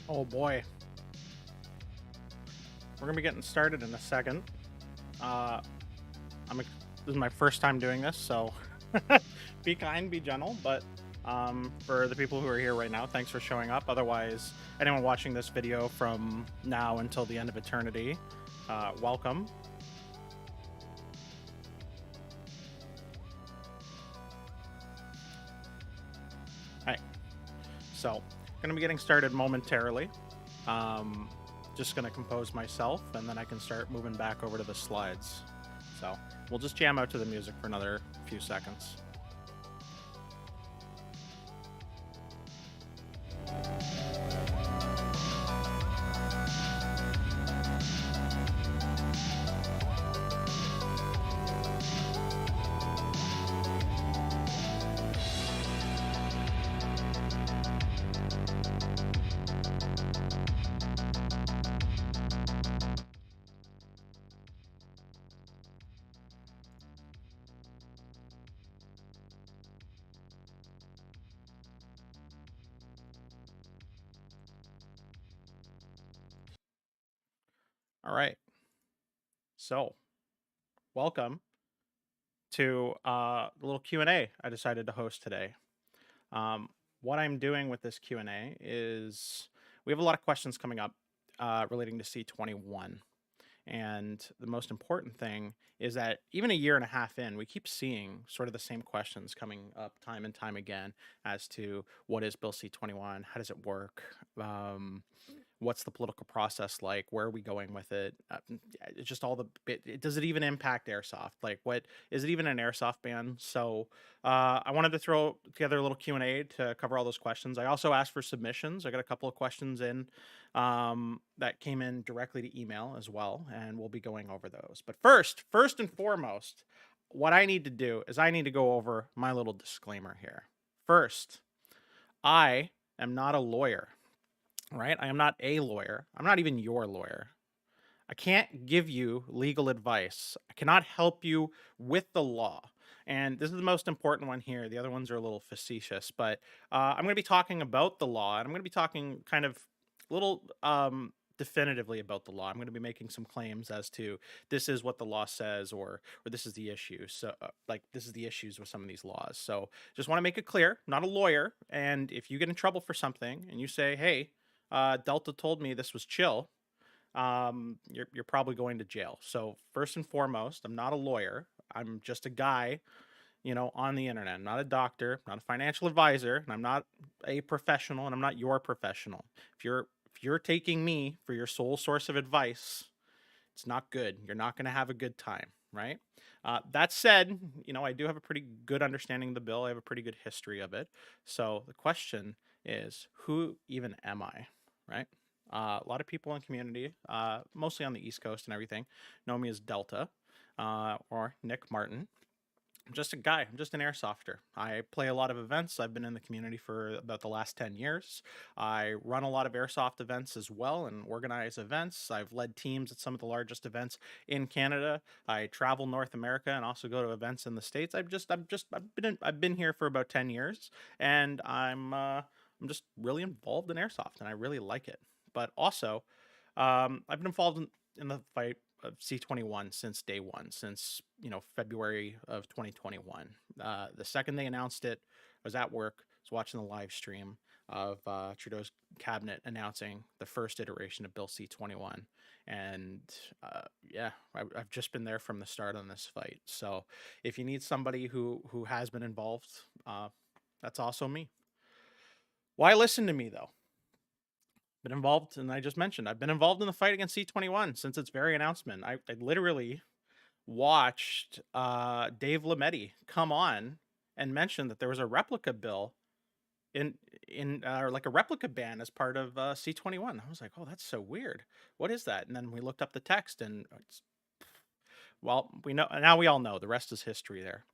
Oh boy. We're gonna be getting started in a second. Uh, this is my first time doing this, so be kind, be gentle. But for the people who are here right now, thanks for showing up. Otherwise, anyone watching this video from now until the end of eternity, welcome. Hi. So, gonna be getting started momentarily. Just gonna compose myself, and then I can start moving back over to the slides. So we'll just jam out to the music for another few seconds. All right. So, welcome to the little Q&A I decided to host today. What I'm doing with this Q&A is we have a lot of questions coming up relating to C-21. And the most important thing is that even a year and a half in, we keep seeing sort of the same questions coming up time and time again as to what is Bill C-21? How does it work? What's the political process like? Where are we going with it? Yeah, it's just all the bit. Does it even impact airsoft? Like, what is it even an airsoft ban? So, I wanted to throw together a little Q&A to cover all those questions. I also asked for submissions. I got a couple of questions in that came in directly to email as well, and we'll be going over those. But first and foremost, what I need to do is I need to go over my little disclaimer here. First, I am not a lawyer, right? I am not a lawyer. I'm not even your lawyer. I can't give you legal advice. I cannot help you with the law. And this is the most important one here. The other ones are a little facetious, but I'm going to be talking about the law, and I'm going to be talking kind of a little definitively about the law. I'm going to be making some claims as to this is what the law says, or this is the issue. So, like, this is the issues with some of these laws. So, just want to make it clear, I'm not a lawyer. And if you get in trouble for something and you say, "Hey, Delta told me this was chill," you're probably going to jail. So first and foremost, I'm not a lawyer. I'm just a guy, on the internet. I'm not a doctor, not a financial advisor, and I'm not a professional, and I'm not your professional. If you're taking me for your sole source of advice, it's not good. You're not going to have a good time, right? That said, I do have a pretty good understanding of the bill. I have a pretty good history of it. So the question is, who even am I, right? A lot of people in the community, mostly on the East Coast and everything, know me as Delta or Nick Martin. I'm just a guy. I'm just an airsofter. I play a lot of events. I've been in the community for about the last 10 years. I run a lot of airsoft events as well and organize events. I've led teams at some of the largest events in Canada. I travel North America and also go to events in the States. I've been here for about 10 years, and I'm just really involved in airsoft, and I really like it. But also, I've been involved in the fight of C-21 since day one, since February of 2021. The second they announced it, I was at work, I was watching the live stream of Trudeau's cabinet announcing the first iteration of Bill C-21, and yeah, I've just been there from the start on this fight. So if you need somebody who has been involved, that's also me. Why listen to me though? Been involved, and I just mentioned I've been involved in the fight against C-21 since its very announcement. I literally watched Dave Lametti come on and mention that there was a replica bill or like a replica ban as part of C-21. I was like, oh, that's so weird. What is that? And then we looked up the text, and well, we know now. We all know the rest is history there.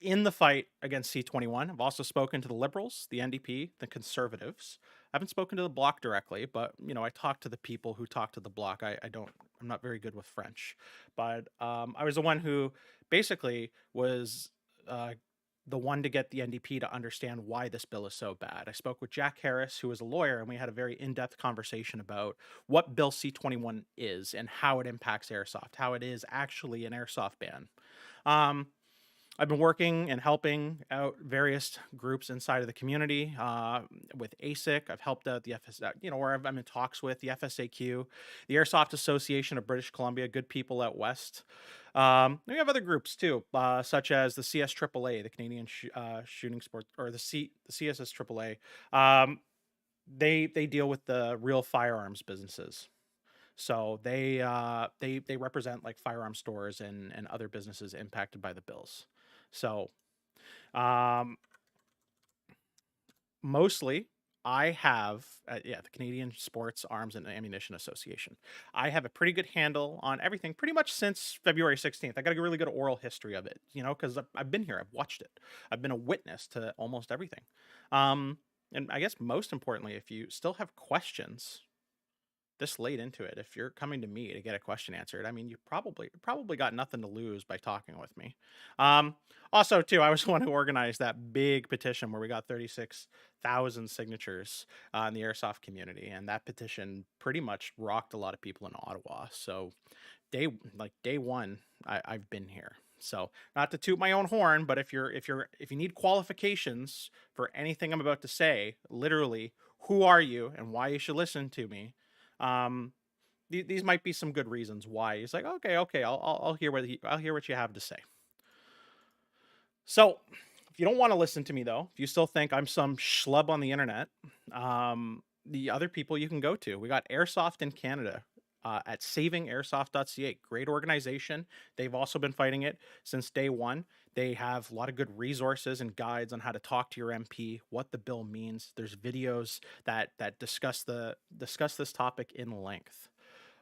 In the fight against C-21, I've also spoken to the Liberals, the NDP, the Conservatives. I haven't spoken to the Bloc directly, but I talk to the people who talk to the Bloc. I'm not very good with French, but I was the one who basically was the one to get the NDP to understand why this bill is so bad. I spoke with Jack Harris, who is a lawyer, and we had a very in-depth conversation about what Bill C-21 is and how it impacts airsoft, how it is actually an airsoft ban. I've been working and helping out various groups inside of the community with ASIC. I've helped out the where I'm in talks with the FSAQ, the Airsoft Association of British Columbia, good people out west. We have other groups too, such as the CSAAA, the Canadian Shooting Sport, or the CSSAAA. They deal with the real firearms businesses. So they represent like firearm stores and other businesses impacted by the bills. So mostly I have the Canadian Sports Arms and Ammunition Association. I have a pretty good handle on everything pretty much since February 16th. I got a really good oral history of it, because I've been here, I've watched it, I've been a witness to almost everything. And I guess most importantly, if you still have questions this late into it, if you're coming to me to get a question answered, I mean, you probably got nothing to lose by talking with me. Also, too, I was the one who organized that big petition where we got 36,000 signatures in the airsoft community, and that petition pretty much rocked a lot of people in Ottawa. So, day one, I've been here. So, not to toot my own horn, but if you need qualifications for anything I'm about to say, literally, who are you and why you should listen to me? these might be some good reasons why. He's like, okay, I'll hear I'll hear what you have to say. So, if you don't want to listen to me though, if you still think I'm some schlub on the internet, the other people you can go to, we got Airsoft in Canada. At savingairsoft.ca. Great organization. They've also been fighting it since day one. They have a lot of good resources and guides on how to talk to your MP, what the bill means. There's videos that discuss this topic in length.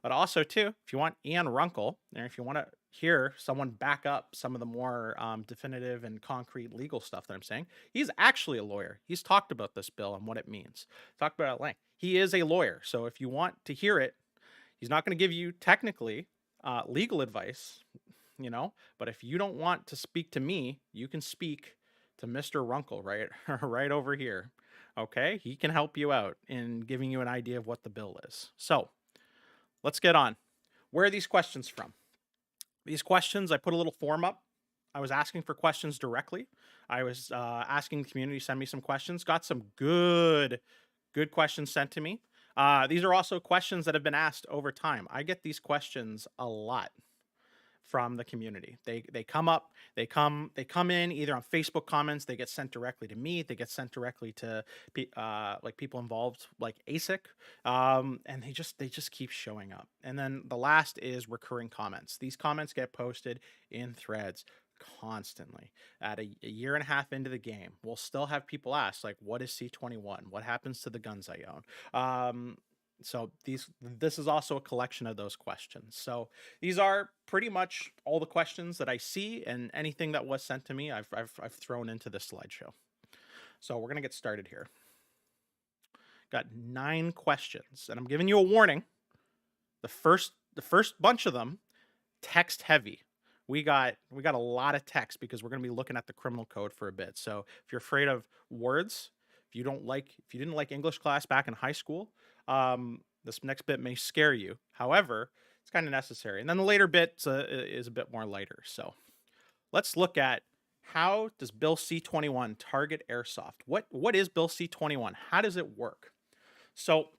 But also, too, if you want Ian Runkle, and if you want to hear someone back up some of the more definitive and concrete legal stuff that I'm saying, he's actually a lawyer. He's talked about this bill and what it means. Talked about it at length. He is a lawyer. So if you want to hear it, he's not going to give you technically legal advice, but if you don't want to speak to me, you can speak to Mr. Runkle right over here. Okay? He can help you out in giving you an idea of what the bill is. So, let's get on. Where are these questions from? These questions, I put a little form up. I was asking for questions directly. I was asking the community to send me some questions. Got some good questions sent to me. These are also questions that have been asked over time. I get these questions a lot from the community. They come up, they come in either on Facebook comments, they get sent directly to me, they get sent directly to like people involved like ASIC, and they just keep showing up. And then the last is recurring comments. These comments get posted in threads constantly. At a year and a half into the game, we'll still have people ask like, what is C-21? What happens to the guns I own? So this is also a collection of those questions. So these are pretty much all the questions that I see, and anything that was sent to me, I've thrown into this slideshow. So we're gonna get started here. Got 9 questions, and I'm giving you a warning. The first bunch of them, text heavy. We got a lot of text because we're going to be looking at the criminal code for a bit. So if you're afraid of words, if you didn't like English class back in high school, this next bit may scare you. However, it's kind of necessary. And then the later bit is a bit more lighter. So let's look at, how does Bill C-21 target airsoft? What is Bill C-21? How does it work? So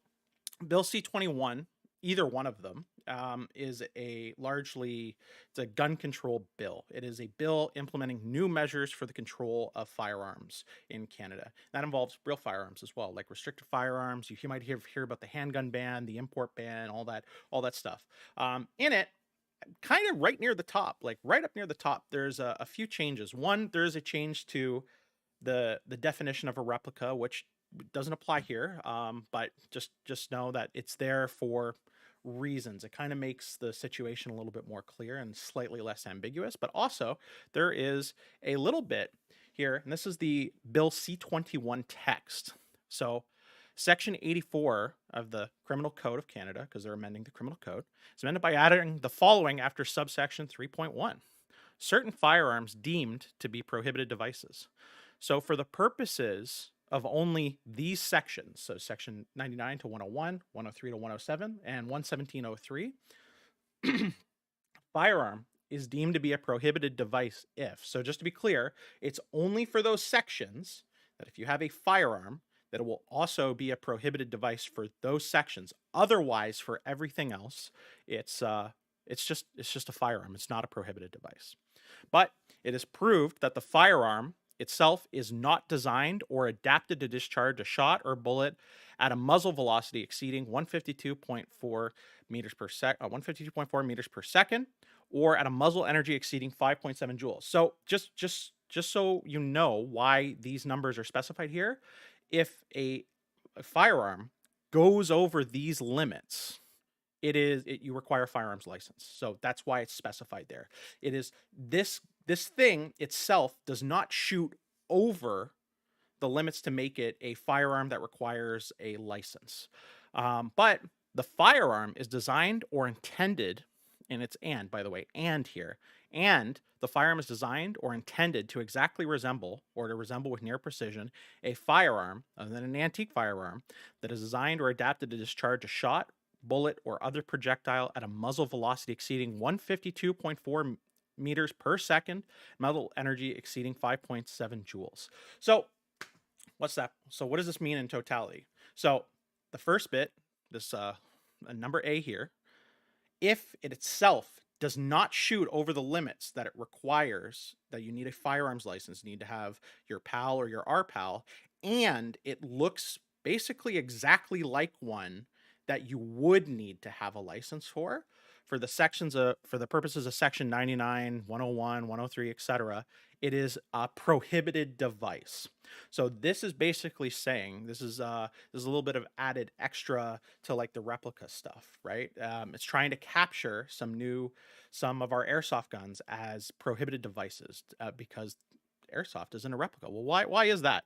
Bill C-21, either one of them, is it's a gun control bill. It is a bill implementing new measures for the control of firearms in Canada. That involves real firearms as well, like restricted firearms. You might hear about the handgun ban, the import ban, all that stuff. In it, kind of right near the top, like right up near the top, there's a few changes. One, there is a change to the definition of a replica, which doesn't apply here, but just know that it's there for reasons. It kind of makes the situation a little bit more clear and slightly less ambiguous. But also, there is a little bit here, and this is the Bill C-21 text. So Section 84 of the Criminal Code of Canada, because they're amending the Criminal Code, is amended by adding the following after subsection 3.1. Certain firearms deemed to be prohibited devices. So for the purposes of only these sections, so section 99 to 101, 103 to 107, and 117.03, firearm is deemed to be a prohibited device if. So just to be clear, it's only for those sections that if you have a firearm, that it will also be a prohibited device for those sections. Otherwise, for everything else, it's just a firearm. It's not a prohibited device. But it is proved that the firearm itself is not designed or adapted to discharge a shot or bullet at a muzzle velocity exceeding 152.4 meters per second, or at a muzzle energy exceeding 5.7 joules. So just so you know why these numbers are specified here, if a firearm goes over these limits, you require a firearms license. So that's why it's specified there. It is this thing itself does not shoot over the limits to make it a firearm that requires a license. But the firearm is designed or intended, and it's by the way, here, and the firearm is designed or intended to exactly resemble, or to resemble with near precision, a firearm, other than an antique firearm, that is designed or adapted to discharge a shot, bullet, or other projectile at a muzzle velocity exceeding 152.4 meters per second, muzzle energy exceeding 5.7 joules. So what's that? So what does this mean in totality? So the first bit, this number A here, if it itself does not shoot over the limits that it requires, that you need a firearms license, you need to have your PAL or your RPAL, and it looks basically exactly like one that you would need to have a license for the sections of for the purposes of section 99, 101, 103, etc. It is a prohibited device. So this is basically saying this is a little bit of added extra to like the replica stuff, right? It's trying to capture some of our airsoft guns as prohibited devices because airsoft isn't a replica. Well, why is that?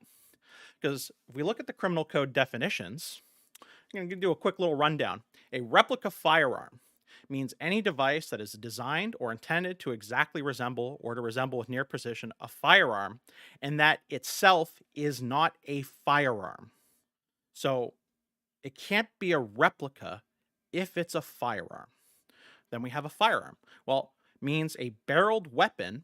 Because if we look at the criminal code definitions, I'm going to do a quick little rundown. A replica firearm means any device that is designed or intended to exactly resemble or to resemble with near precision a firearm, and that itself is not a firearm. So it can't be a replica if it's a firearm. Then we have a firearm. Well, means a barreled weapon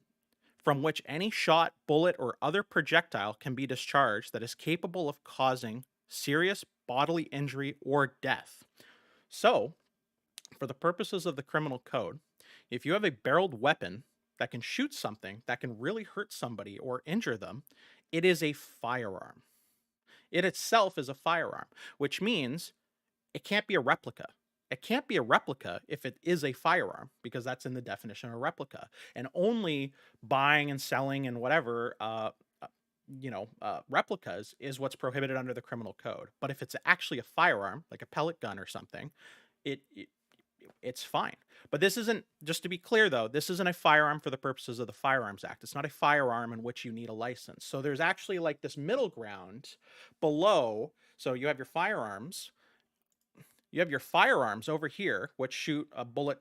from which any shot, bullet, or other projectile can be discharged that is capable of causing serious bodily injury or death. So, for the purposes of the criminal code, if you have a barreled weapon that can shoot something that can really hurt somebody or injure them, it is a firearm. It itself is a firearm, which means it can't be a replica. It can't be a replica if it is a firearm because that's in the definition of a replica. And only buying and selling and whatever replicas is what's prohibited under the criminal code. But if it's actually a firearm, like a pellet gun or something, it it's fine. But this isn't, just to be clear though, this isn't a firearm for the purposes of the Firearms Act. It's not a firearm in which you need a license. So there's actually like this middle ground below. So you have your firearms over here, which shoot a bullet,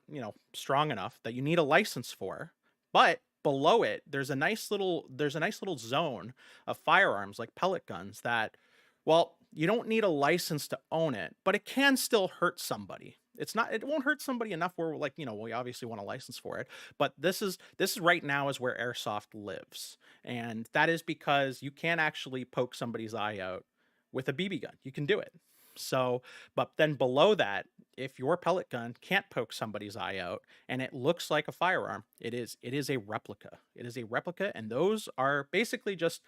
strong enough that you need a license for. But below it, there's a nice little zone of firearms like pellet guns that, well, you don't need a license to own it, but it can still hurt somebody. It won't hurt somebody enough where like, we obviously want a license for it. But this right now is where airsoft lives. And that is because you can actually poke somebody's eye out with a BB gun. You can do it. So, but then below that, if your pellet gun can't poke somebody's eye out and it looks like a firearm, it is a replica. It is a replica, and those are basically just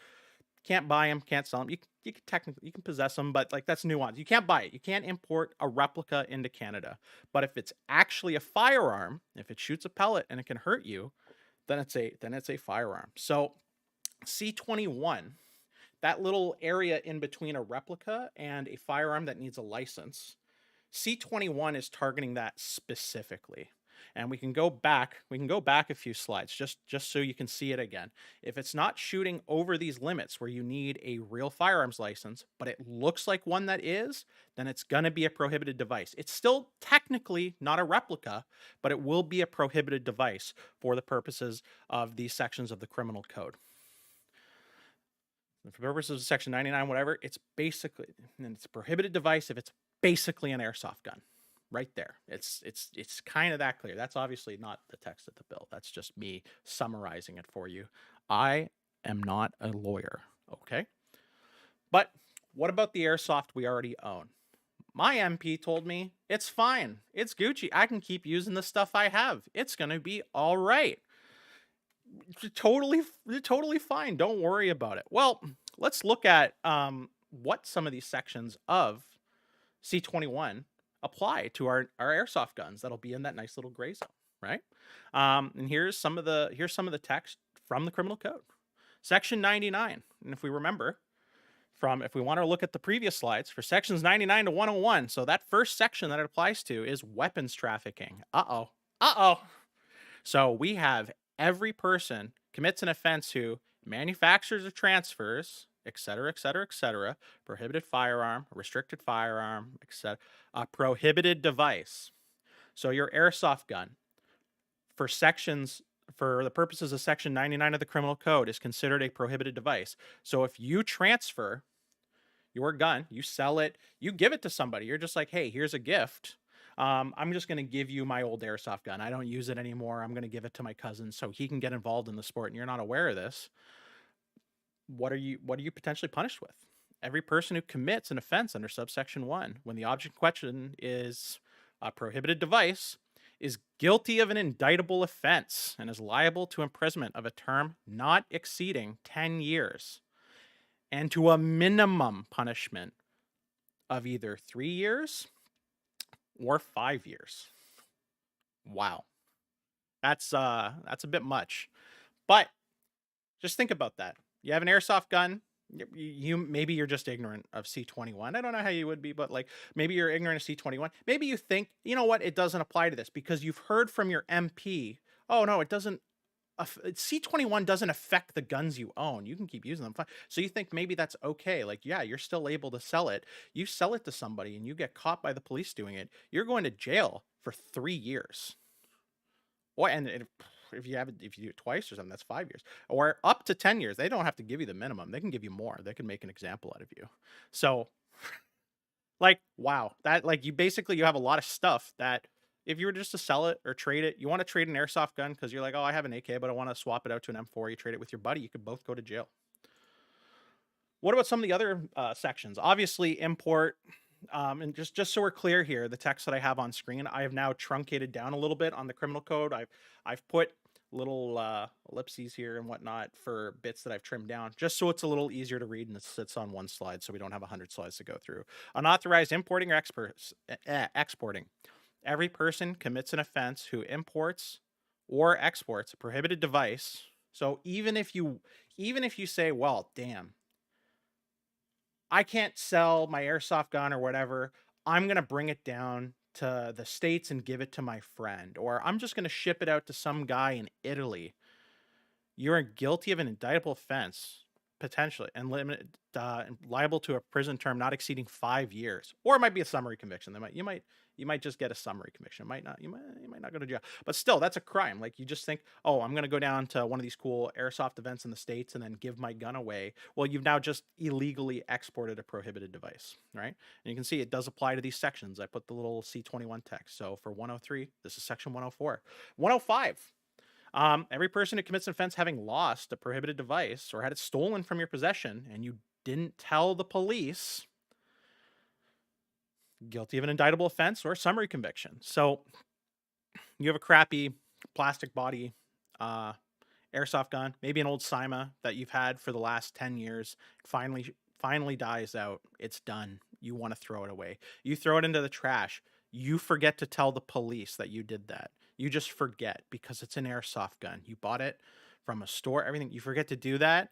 can't buy them, can't sell them. You can technically you can possess them, but like that's nuance. You can't buy it. You can't import a replica into Canada. But if it's actually a firearm, if it shoots a pellet and it can hurt you, then it's a firearm. So C-21, that little area in between a replica and a firearm that needs a license, C-21 is targeting that specifically. And we can go back a few slides just so you can see it again. If it's not shooting over these limits where you need a real firearms license, but it looks like one that is, then it's going to be a prohibited device. It's still technically not a replica, but it will be a prohibited device for the purposes of these sections of the criminal code. For purposes of section 99, whatever, it's a prohibited device if it's basically an airsoft gun. Right there. It's kind of that clear. That's obviously not the text of the bill. That's just me summarizing it for you. I am not a lawyer, okay? But what about the airsoft we already own? My MP told me it's fine. It's Gucci. I can keep using the stuff I have. It's going to be all right. Totally fine. Don't worry about it. Well, let's look at what some of these sections of C-21 apply to our airsoft guns that'll be in that nice little gray zone, right? And here's some of the text from the criminal code. Section 99. And if we want to look at the previous slides, for sections 99 to 101, so that first section that it applies to is weapons trafficking. Uh-oh. So we have every person commits an offense who manufactures or transfers, etc., etc., etc., prohibited firearm, restricted firearm, etc., a prohibited device. So your airsoft gun, for the purposes of section 99 of the criminal code, is considered a prohibited device. So if you transfer your gun, you sell it, you give it to somebody, you're just like, hey, here's a gift. I'm just going to give you my old airsoft gun. I don't use it anymore. I'm going to give it to my cousin so he can get involved in the sport, and you're not aware of this. What are you potentially punished with? Every person who commits an offense under subsection 1, when the object in question is a prohibited device, is guilty of an indictable offense and is liable to imprisonment of a term not exceeding 10 years and to a minimum punishment of either 3 years or 5 years. Wow. That's a bit much. But just think about that. You have an airsoft gun. You maybe you're just ignorant of C-21. I don't know how you would be, but like maybe you're ignorant of C-21. Maybe you think, you know what, it doesn't apply to this because you've heard from your MP. Oh no, it doesn't. C-21 doesn't affect the guns you own. You can keep using them. Fine. So you think maybe that's okay. Like, yeah, you're still able to sell it. You sell it to somebody and you get caught by the police doing it. You're going to jail for 3 years. Or and if you do it twice or something, that's 5 years, or up to 10 years. They don't have to give you the minimum. They can give you more. They can make an example out of you. So, like, wow, that like you have a lot of stuff that if you were just to sell it or trade it, you want to trade an airsoft gun because you're like, oh, I have an AK, but I want to swap it out to an M4. You trade it with your buddy. You could both go to jail. What about some of the other sections? Obviously, import. And just so we're clear here, the text that I have on screen, I have now truncated down a little bit on the criminal code. I've put little ellipses here and whatnot for bits that I've trimmed down, just so it's a little easier to read and it sits on one slide, so we don't have 100 slides to go through. Unauthorized importing or exporting. Every person commits an offense who imports or exports a prohibited device. So even if you say, well, damn, I can't sell my airsoft gun or whatever. I'm going to bring it down to the States and give it to my friend, or I'm just going to ship it out to some guy in Italy. You're guilty of an indictable offense, potentially, and liable to a prison term not exceeding 5 years, or it might be a summary conviction. You might just get a summary conviction. You might not go to jail, but still, that's a crime. Like you just think, oh, I'm going to go down to one of these cool airsoft events in the States and then give my gun away. Well, you've now just illegally exported a prohibited device, right? And you can see it does apply to these sections. I put the little C-21 text. So for 103, this is section 104. 105. Every person who commits an offense having lost a prohibited device or had it stolen from your possession and you didn't tell the police, guilty of an indictable offense or summary conviction. So you have a crappy plastic body airsoft gun, maybe an old Sima that you've had for the last 10 years, finally dies out. It's done. You want to throw it away. You throw it into the trash. You forget to tell the police that you did that. You just forget because it's an airsoft gun. You bought it from a store, everything. You forget to do that,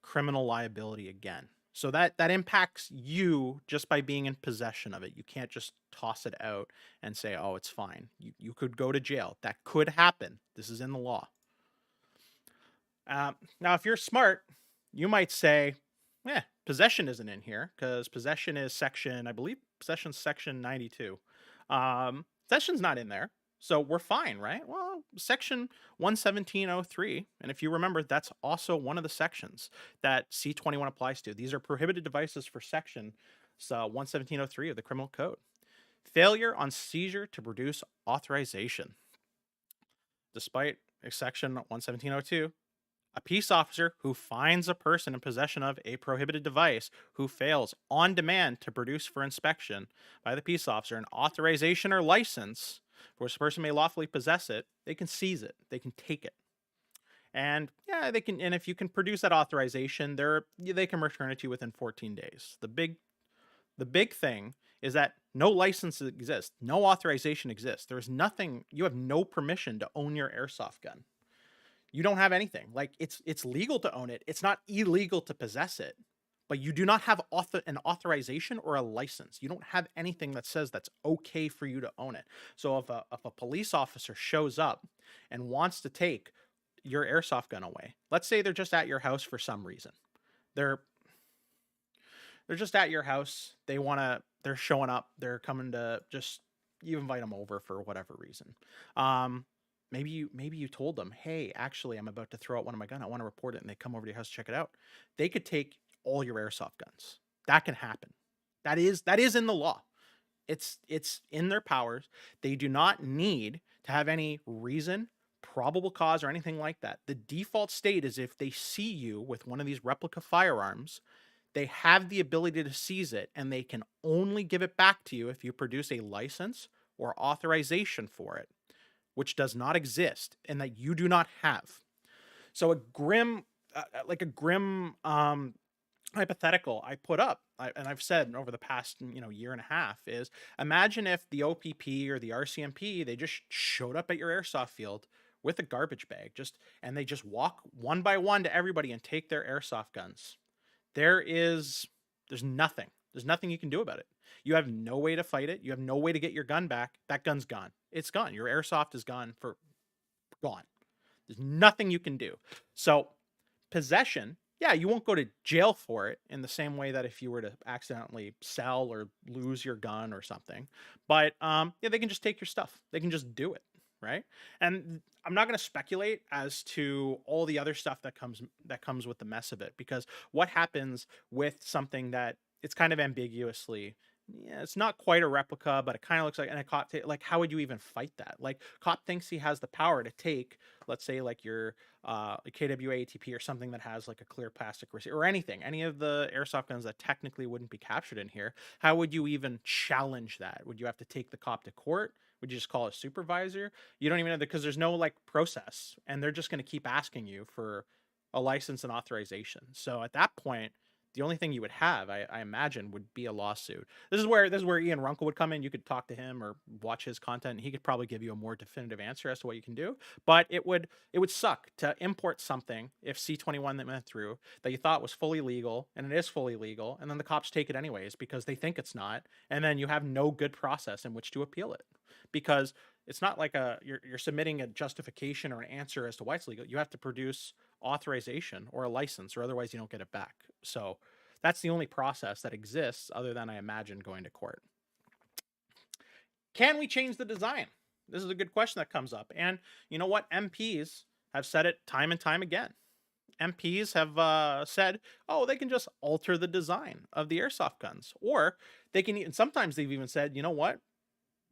criminal liability again. So that impacts you just by being in possession of it. You can't just toss it out and say, oh, it's fine. You could go to jail. That could happen. This is in the law. Now, if you're smart, you might say, possession isn't in here because possession is section, I believe possession's section 92. Possession's not in there. So we're fine, right? Well, section 117.03. And if you remember, that's also one of the sections that C-21 applies to. These are prohibited devices for section 117.03 of the criminal code. Failure on seizure to produce authorization. Despite section 117.02, a peace officer who finds a person in possession of a prohibited device who fails on demand to produce for inspection by the peace officer an authorization or license for which the person may lawfully possess it, they can seize it. They can take it. And yeah, they can. And if you can produce that authorization, they can return it to you within 14 days. The big thing is that no license exists, no authorization exists. There's nothing. You have no permission to own your airsoft gun. You don't have anything. Like it's legal to own it. It's not illegal to possess it, but you do not have an authorization or a license. You don't have anything that says that's okay for you to own it. So if a police officer shows up and wants to take your airsoft gun away, let's say they're just at your house for some reason. They're just at your house. They're showing up. They're coming to you invite them over for whatever reason. Maybe you told them, hey, actually, I'm about to throw out one of my guns. I want to report it. And they come over to your house to check it out. They could take all your airsoft guns. That can happen. That is in the law. It's in their powers. They do not need to have any reason, probable cause, or anything like that. The default state is if they see you with one of these replica firearms, they have the ability to seize it, and they can only give it back to you if you produce a license or authorization for it. which does not exist and that you do not have. So a grim, like a grim hypothetical I put up, and I've said over the past year and a half, is imagine if the OPP or the RCMP, they just showed up at your airsoft field with a garbage bag, and they just walk one by one to everybody and take their airsoft guns. There is there's nothing. There's nothing you can do about it. You have no way to fight it. You have no way to get your gun back. That gun's gone. It's gone. Your airsoft is gone. There's nothing you can do. So possession, yeah, you won't go to jail for it in the same way that if you were to accidentally sell or lose your gun or something. But yeah, they can just take your stuff. They can just do it, right? And I'm not going to speculate as to all the other stuff that comes with the mess of it, because what happens with something that it's kind of ambiguously, yeah, it's not quite a replica, but it kind of looks like, and a cop, like, how would you even fight that? Like, cop thinks he has the power to take, let's say, like your a KWA ATP or something that has like a clear plastic receiver or anything, any of the airsoft guns that technically wouldn't be captured in here. How would you even challenge that? Would you have to take the cop to court? Would you just call a supervisor? You don't even know, because there's no like process, and they're just going to keep asking you for a license and authorization. So at that point, the only thing you would have, I imagine, would be a lawsuit. This is where Ian Runkle would come in. You could talk to him or watch his content, and he could probably give you a more definitive answer as to what you can do. But it would suck to import something, if C-21 that went through, that you thought was fully legal, and it is fully legal, and then the cops take it anyways because they think it's not, and then you have no good process in which to appeal it, because it's not like you're submitting a justification or an answer as to why it's legal. You have to produce authorization or a license, or otherwise you don't get it back. So that's the only process that exists, other than, I imagine, going to court. Can we change the design? This is a good question that comes up. And you know what? MPs have said it time and time again. MPs have said, oh, they can just alter the design of the airsoft guns. Or they can, and sometimes they've even said, you know what?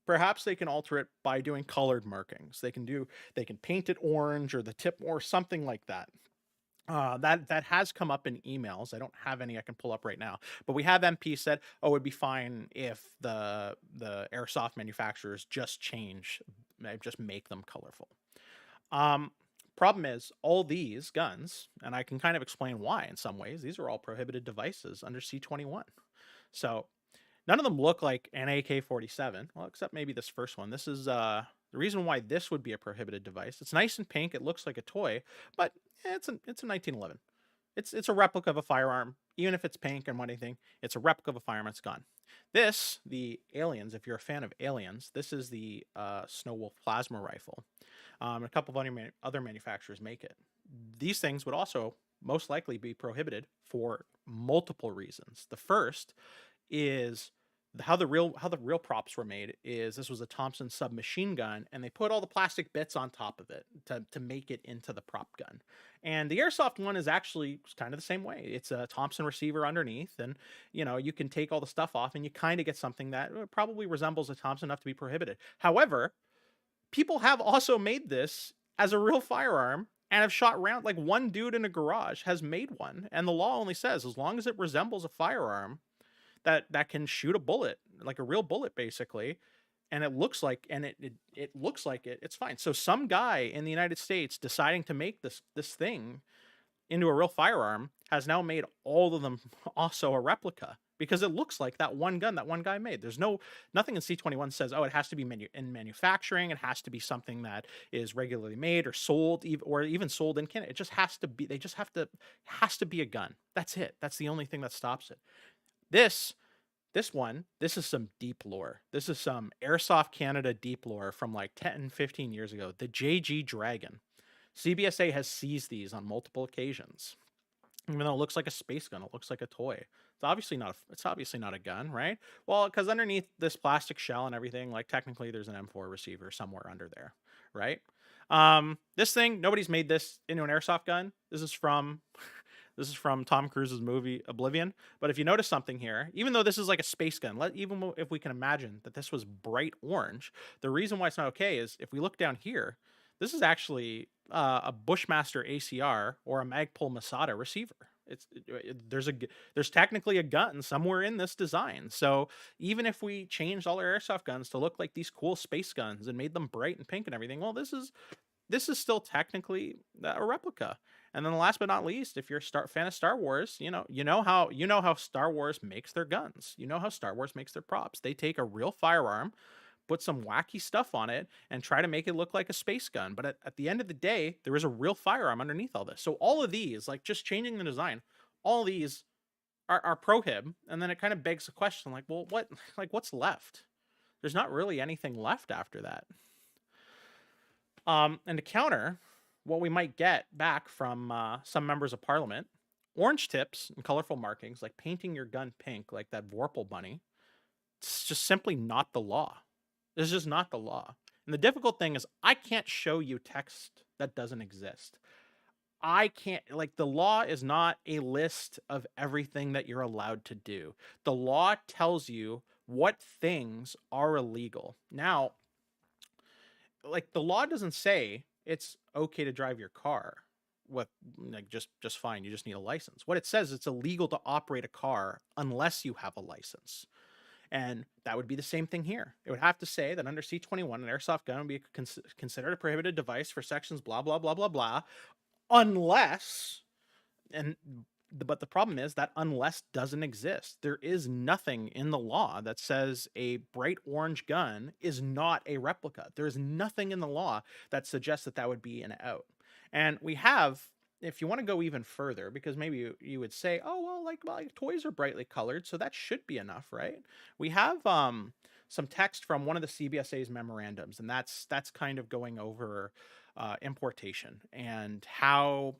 Perhaps they can alter it by doing colored markings. They can paint it orange, or the tip, or something like that. That has come up in emails. I don't have any I can pull up right now, but we have MP said, oh, it'd be fine if the airsoft manufacturers just make them colorful. Problem is, all these guns, and I can kind of explain why in some ways, these are all prohibited devices under C-21. So none of them look like an AK-47, well, except maybe this first one. This is the reason why this would be a prohibited device. It's nice and pink. It looks like a toy, but it's a 1911. It's a replica of a firearm. Even if it's pink and anything, it's a replica of a firearm. It's gone. This, the Aliens, if you're a fan of Aliens, this is the Snow Wolf plasma rifle. A couple of other manufacturers make it. These things would also most likely be prohibited for multiple reasons. The first is how the real props were made. Is this was a Thompson submachine gun, and they put all the plastic bits on top of it to make it into the prop gun. And the airsoft one is actually kind of the same way. It's a Thompson receiver underneath, and you can take all the stuff off, and you kind of get something that probably resembles a Thompson enough to be prohibited. However, people have also made this as a real firearm and have shot round. Like, one dude in a garage has made one, and the law only says as long as it resembles a firearm that can shoot a bullet, like a real bullet, basically, and it looks like it's fine. So some guy in the United States deciding to make this thing into a real firearm has now made all of them also a replica, because it looks like that one gun that one guy made. There's nothing in C-21 says, oh, it has to be in manufacturing. It has to be something that is regularly made or sold, or even sold in Canada. It just has to be. Has to be a gun. That's it. That's the only thing that stops it. This is some deep lore. This is some Airsoft Canada deep lore from like 10, 15 years ago. The JG Dragon. CBSA has seized these on multiple occasions. Even though it looks like a space gun, it looks like a toy. It's obviously not a gun, right? Well, because underneath this plastic shell and everything, like, technically there's an M4 receiver somewhere under there, right? This thing, nobody's made this into an airsoft gun. This is from Tom Cruise's movie Oblivion. But if you notice something here, even though this is like a space gun, even if we can imagine that this was bright orange, the reason why it's not okay is if we look down here, this is actually a Bushmaster ACR or a Magpul Masada receiver. there's technically a gun somewhere in this design. So even if we changed all our airsoft guns to look like these cool space guns and made them bright and pink and everything, well, this is still technically a replica. And then last but not least, if you're a fan of Star Wars, you know how Star Wars makes their guns. You know how Star Wars makes their props. They take a real firearm, put some wacky stuff on it, and try to make it look like a space gun. But at the end of the day, there is a real firearm underneath all this. So all of these, like just changing the design, all these are prohib. And then it kind of begs the question, like, well, what's left? There's not really anything left after that. And to counter what we might get back from some members of parliament, orange tips and colorful markings, like painting your gun pink, like that Vorpal bunny, it's just simply not the law. It's just not the law. And the difficult thing is, I can't show you text that doesn't exist. I can't, like, the law is not a list of everything that you're allowed to do. The law tells you what things are illegal. Now, like, the law doesn't say it's okay to drive your car with like just fine. You just need a license. What it says, it's illegal to operate a car unless you have a license. And that would be the same thing here. It would have to say that under C-21, an airsoft gun would be considered a prohibited device for sections blah blah blah blah blah, unless, and but the problem is that unless doesn't exist. There is nothing in the law that says a bright orange gun is not a replica. There is nothing in the law that suggests that that would be an out. And we have, if you want to go even further, because maybe you would say, oh, well, like toys are brightly colored, so that should be enough, right? We have some text from one of the CBSA's memorandums, and that's kind of going over importation and how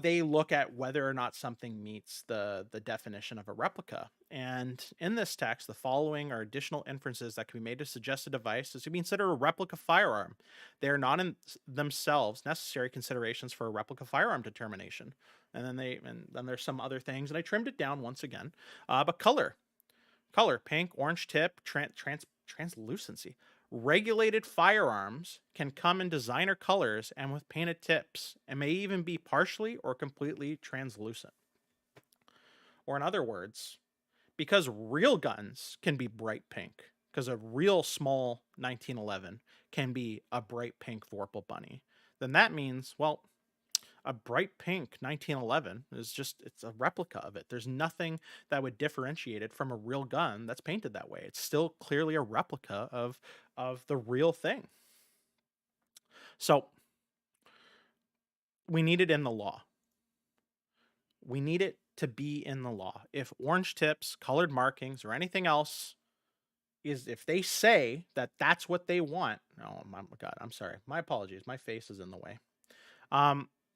they look at whether or not something meets the definition of a replica. And in this text, the following are additional inferences that can be made to suggest a device is to be considered a replica firearm. They are not in themselves necessary considerations for a replica firearm determination. And then there's some other things, and I trimmed it down once again. But color, pink, orange tip, translucency. Regulated firearms can come in designer colors and with painted tips, and may even be partially or completely translucent. Or in other words, because real guns can be bright pink, because a real small 1911 can be a bright pink Vorpal bunny, then that means, well, a bright pink 1911 it's a replica of it. There's nothing that would differentiate it from a real gun that's painted that way. It's still clearly a replica of the real thing. So we need it in the law. We need it to be in the law. If orange tips, colored markings, or anything else if they say that that's what they want, oh my God, I'm sorry. My apologies. My face is in the way.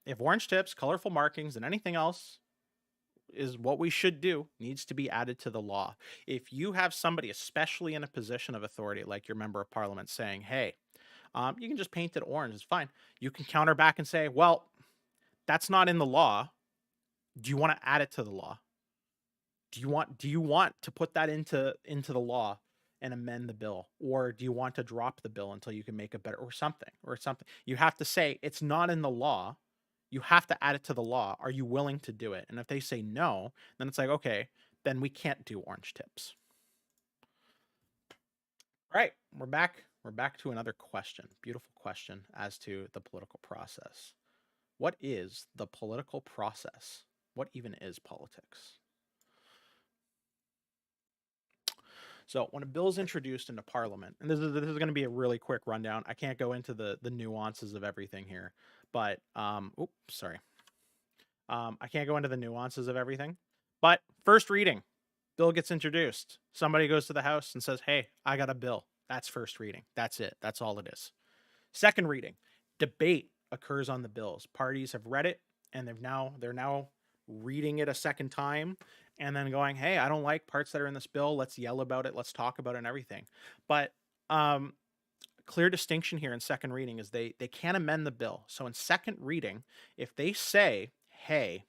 If orange tips, colorful markings, and anything else is what we should do, needs to be added to the law. If you have somebody, especially in a position of authority, like your member of parliament, saying, hey, you can just paint it orange, it's fine. You can counter back and say, well, that's not in the law. Do you want to add it to the law? Do you want to put that into the law and amend the bill? Or do you want to drop the bill until you can make a better, or something? You have to say it's not in the law. You have to add it to the law. Are you willing to do it? And if they say no, then it's like, okay, then we can't do orange tips. All right, we're back. We're back to another question. Beautiful question as to the political process. What is the political process? What even is politics? So when a bill is introduced into Parliament, and this is going to be a really quick rundown. I can't go into the nuances of everything here, but oops, sorry. I can't go into the nuances of everything, but first reading, bill gets introduced. Somebody goes to the House and says, hey, I got a bill. That's first reading. That's it. That's all it is. Second reading, debate occurs on the bills. Parties have read it, and they're now reading it a second time, and then going, hey, I don't like parts that are in this bill. Let's yell about it. Let's talk about it and everything. But clear distinction here in second reading is they can't amend the bill. So in second reading, if they say, hey,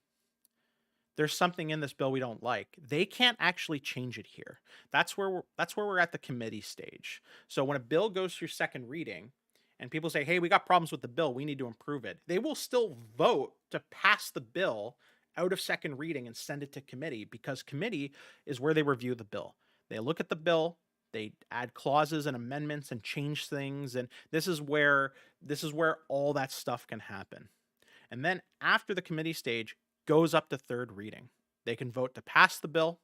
there's something in this bill we don't like, they can't actually change it here. That's where we're at the committee stage. So when a bill goes through second reading and people say, hey, we got problems with the bill, we need to improve it, they will still vote to pass the bill out of second reading and send it to committee, because committee is where they review the bill. They look at the bill, they add clauses and amendments and change things, and this is where all that stuff can happen. And then after the committee stage goes up to third reading, they can vote to pass the bill,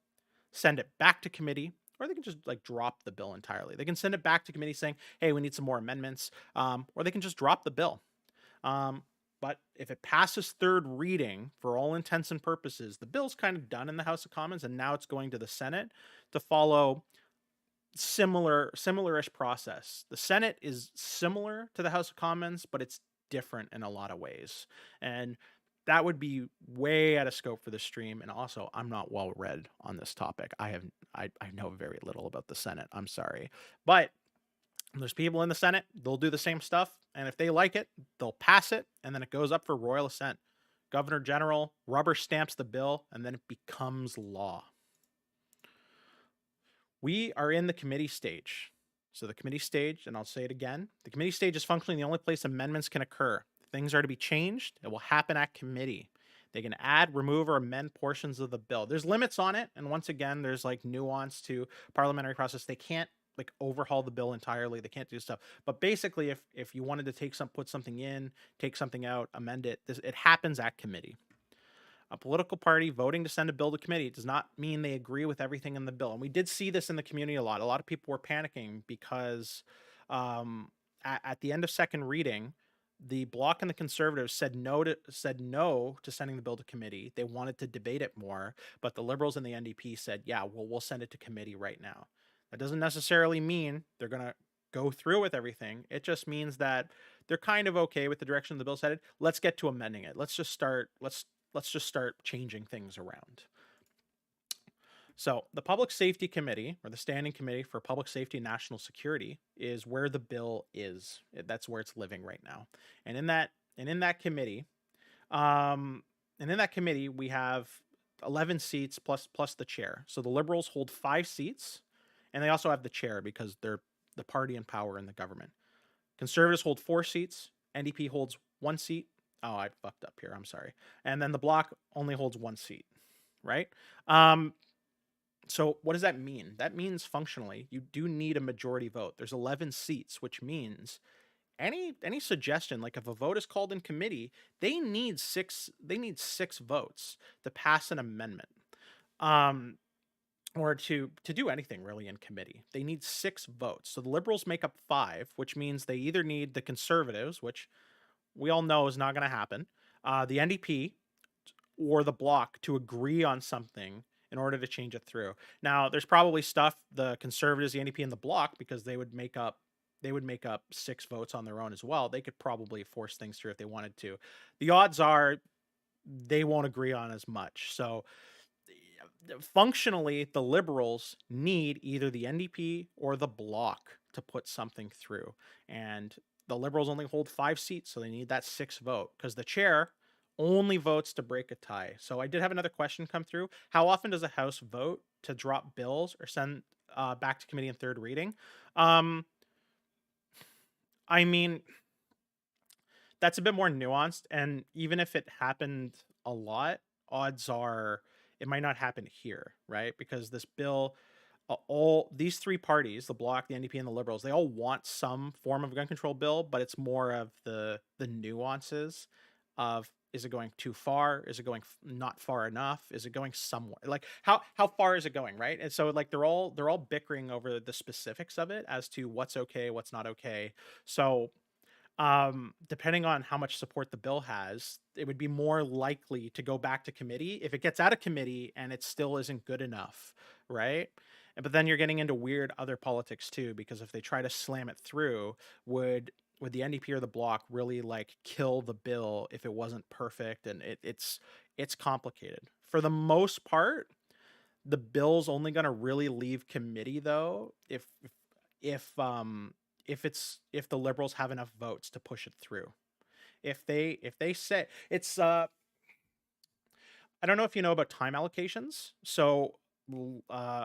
send it back to committee, or they can just like drop the bill entirely. They can send it back to committee saying, "Hey, we need some more amendments," or they can just drop the bill. Um, but if it passes third reading, for all intents and purposes, the bill's kind of done in the House of Commons, and now it's going to the Senate to follow similar-ish process. The Senate is similar to the House of Commons, but it's different in a lot of ways. And that would be way out of scope for the stream. And also, I'm not well read on this topic. I know very little about the Senate. I'm sorry. But there's people in the Senate, they'll do the same stuff, and if they like it, they'll pass it, and then it goes up for royal assent. Governor General rubber stamps the bill, and then it becomes law. We are in the committee stage. So the committee stage, and I'll say it again, the committee stage is functionally the only place amendments can occur. If things are to be changed, it will happen at committee. They can add, remove, or amend portions of the bill. There's limits on it, and once again, there's like nuance to parliamentary process. They can't like overhaul the bill entirely. They can't do stuff. But basically, if you wanted to put something in, take something out, amend it, it happens at committee. A political party voting to send a bill to committee does not mean they agree with everything in the bill. And we did see this in the community a lot. A lot of people were panicking because at the end of second reading, the Bloc and the Conservatives said no to sending the bill to committee. They wanted to debate it more, but the Liberals and the NDP said, "Yeah, well, we'll send it to committee right now." That doesn't necessarily mean they're going to go through with everything. It just means that they're kind of okay with the direction the bill's headed. Let's get to amending it. Let's just start changing things around. So the Public Safety Committee, or the Standing Committee for Public Safety and National Security, is where the bill is. That's where it's living right now. And in that committee, we have 11 seats plus the chair. So the Liberals hold 5 seats, and they also have the chair because they're the party in power in the government. Conservatives hold 4 seats. NDP holds 1 seat. Oh, I fucked up here. I'm sorry. And then the Bloc only holds 1 seat, right? So what does that mean? That means functionally you do need a majority vote. There's 11 seats, which means any suggestion, like if a vote is called in committee, they need 6 votes to pass an amendment. Or to do anything really in committee. They need 6 votes. So the Liberals make up 5, which means they either need the Conservatives, which we all know is not going to happen, the NDP, or the Bloc to agree on something in order to change it through. Now, there's probably stuff the Conservatives, the NDP, and the Bloc, because they would make up 6 votes on their own as well. They could probably force things through if they wanted to. The odds are they won't agree on as much. So functionally, the Liberals need either the NDP or the Bloc to put something through. And the Liberals only hold 5 seats, so they need that 6th vote, because the chair only votes to break a tie. So I did have another question come through. How often does a House vote to drop bills or send back to committee in third reading? I mean, that's a bit more nuanced, and even if it happened a lot, odds are it might not happen here, right? Because this bill, all these 3 parties, the Bloc, the NDP, and the Liberals, they all want some form of gun control bill, but it's more of the nuances of, is it going too far? Is it going not far enough? Is it going somewhere? Like how far is it going, right? And so like they're all bickering over the specifics of it as to what's okay, what's not okay. So depending on how much support the bill has, it would be more likely to go back to committee if it gets out of committee and it still isn't good enough, right? But then you're getting into weird other politics too, because if they try to slam it through, would the NDP or the Bloc really like kill the bill if it wasn't perfect? And it's complicated. For the most part, the bill's only going to really leave committee though if if the Liberals have enough votes to push it through. If they say it's I don't know if you know about time allocations. So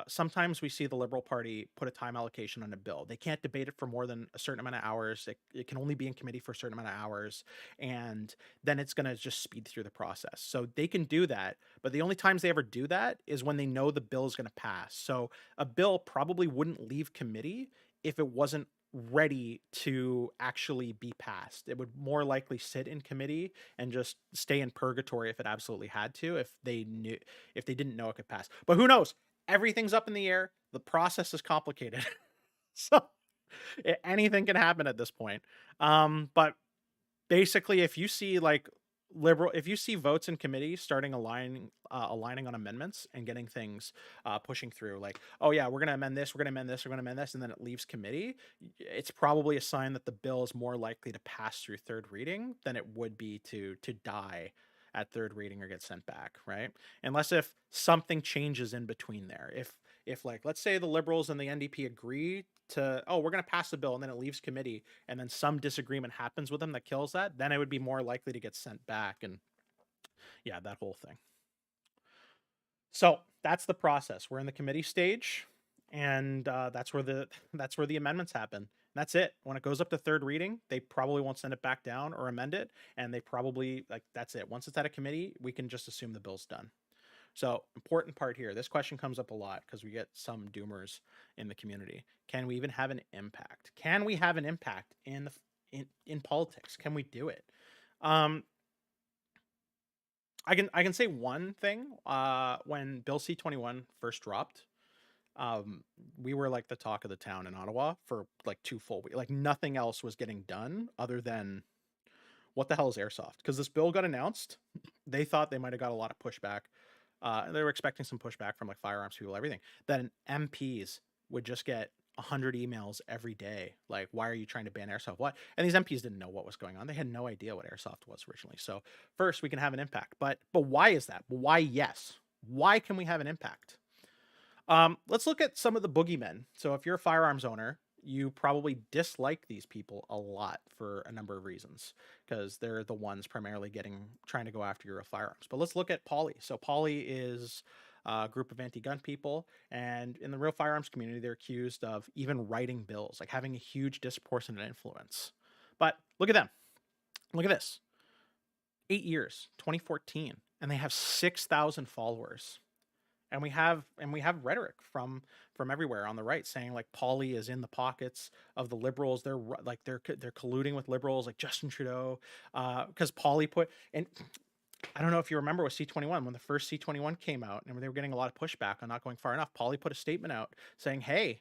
sometimes we see the Liberal Party put a time allocation on a bill. They can't debate it for more than a certain amount of hours. It can only be in committee for a certain amount of hours, and then it's going to just speed through the process. So they can do that, but the only times they ever do that is when they know the bill is going to pass. So a bill probably wouldn't leave committee if it wasn't ready to actually be passed. It would more likely sit in committee and just stay in purgatory if it absolutely had to, if they didn't know it could pass. But who knows? Everything's up in the air. The process is complicated. So anything can happen at this point. But basically, if you see like if you see votes in committee starting aligning on amendments and getting things pushing through, like, oh yeah, we're going to amend this, we're going to amend this, we're going to amend this, and then it leaves committee, it's probably a sign that the bill is more likely to pass through third reading than it would be to die at third reading or get sent back, right? Unless if something changes in between there. If like, let's say the Liberals and the NDP agree to, oh, we're going to pass the bill, and then it leaves committee, and then some disagreement happens with them that kills that, then it would be more likely to get sent back, and yeah, that whole thing. So that's the process. We're in the committee stage, and that's where the amendments happen. That's it. When it goes up to third reading, they probably won't send it back down or amend it, and they probably, like, that's it. Once it's at a committee, we can just assume the bill's done. So, important part here. This question comes up a lot because we get some doomers in the community. Can we even have an impact? Can we have an impact in politics? Can we do it? I can say one thing. When Bill C-21 first dropped, we were like the talk of the town in Ottawa for like 2 full weeks. Like nothing else was getting done other than, what the hell is airsoft? Because this bill got announced. They thought they might have got a lot of pushback. They were expecting some pushback from like firearms people, everything. Then MPs would just get 100 emails every day, like, why are you trying to ban airsoft? What? And these MPs didn't know what was going on. They had no idea what airsoft was originally. So first, we can have an impact. But why is that? Why yes? Why can we have an impact? Let's look at some of the boogeymen. So if you're a firearms owner, you probably dislike these people a lot for a number of reasons, because they're the ones primarily trying to go after your firearms. But let's look at Poly. So Poly is a group of anti-gun people, and in the real firearms community, they're accused of even writing bills, like having a huge disproportionate influence. But look at them. Look at this. 8 years, 2014, and they have 6,000 followers. And we have rhetoric from everywhere on the right saying like Poly is in the pockets of the Liberals. They're colluding with Liberals like Justin Trudeau, because Poly put, and I don't know if you remember with C-21, when the first C-21 came out and they were getting a lot of pushback on not going far enough, Poly put a statement out saying, hey,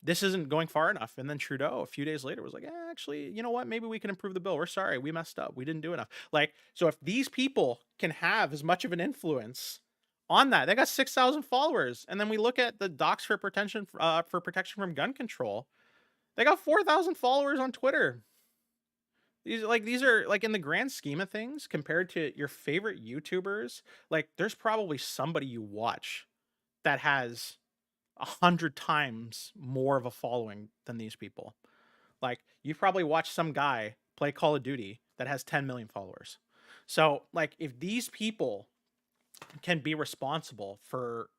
this isn't going far enough. And then Trudeau a few days later was like, actually, you know what? Maybe we can improve the bill. We're sorry. We messed up. We didn't do enough. Like, so if these people can have as much of an influence on that, they got 6,000 followers. And then we look at the Docs for Protection from Gun Control. They got 4,000 followers on Twitter. These are like, in the grand scheme of things, compared to your favorite YouTubers, like there's probably somebody you watch that has 100 times more of a following than these people. Like, you've probably watched some guy play Call of Duty that has 10 million followers. So like, if these people can be responsible for,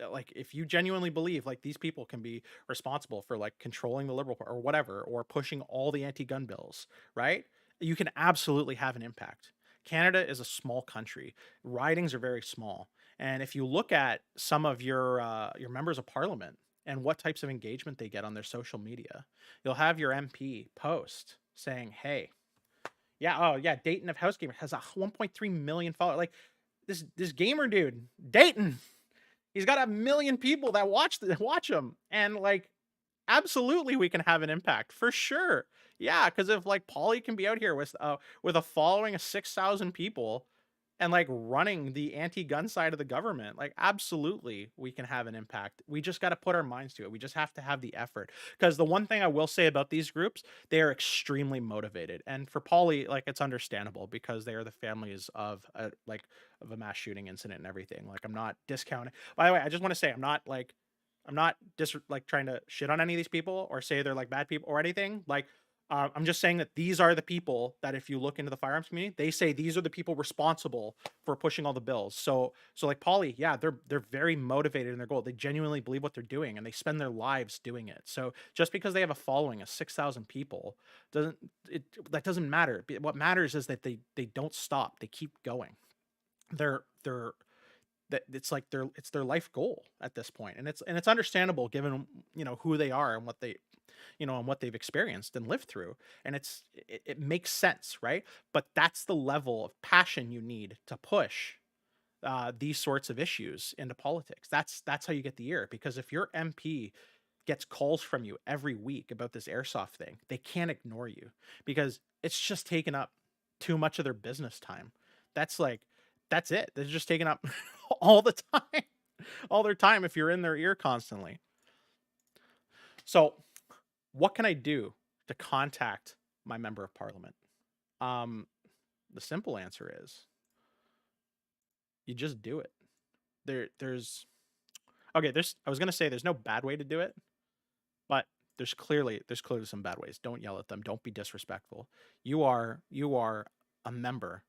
like, if you genuinely believe like these people can be responsible for like controlling the Liberal Party or whatever, or pushing all the anti-gun bills, right? You can absolutely have an impact. Canada is a small country. Ridings are very small. And if you look at some of your members of parliament and what types of engagement they get on their social media, you'll have your MP post saying, hey, yeah, oh yeah, Dayton of House Gamer has a 1.3 million followers. Like, this gamer dude, Dayton, he's got 1 million people that watch him, and like, absolutely, we can have an impact for sure. Yeah, because if like Poly can be out here with a following of 6,000 people and like running the anti-gun side of the government, like, absolutely we can have an impact. We just got to put our minds to it. We just have to have the effort. Because the one thing I will say about these groups, they are extremely motivated. And for Poly, like, it's understandable because they are the families of a mass shooting incident and everything. Like, I'm not discounting. By the way, I just want to say I'm not trying to shit on any of these people or say they're like bad people or anything. Like, I'm just saying that these are the people that, if you look into the firearms community, they say these are the people responsible for pushing all the bills. So like Polly, yeah, they're very motivated in their goal. They genuinely believe what they're doing, and they spend their lives doing it. So just because they have a following of 6,000 people doesn't it that doesn't matter. What matters is that they don't stop. They keep going. They're that it's like it's their life goal at this point, and it's understandable given who they are and what they and what they've experienced and lived through, and it makes sense, right? But that's the level of passion you need to push these sorts of issues into politics. That's how you get the ear, because if your MP gets calls from you every week about this airsoft thing, they can't ignore you, because it's just taking up too much of their business time. That's like that's it. They're just taking up all the time, all their time if you're in their ear constantly. So, what can I do to contact my member of parliament? Um, the simple answer is you just do it. There's okay. I was gonna say there's no bad way to do it, but there's clearly some bad ways. Don't yell at them. Don't be disrespectful. You are a member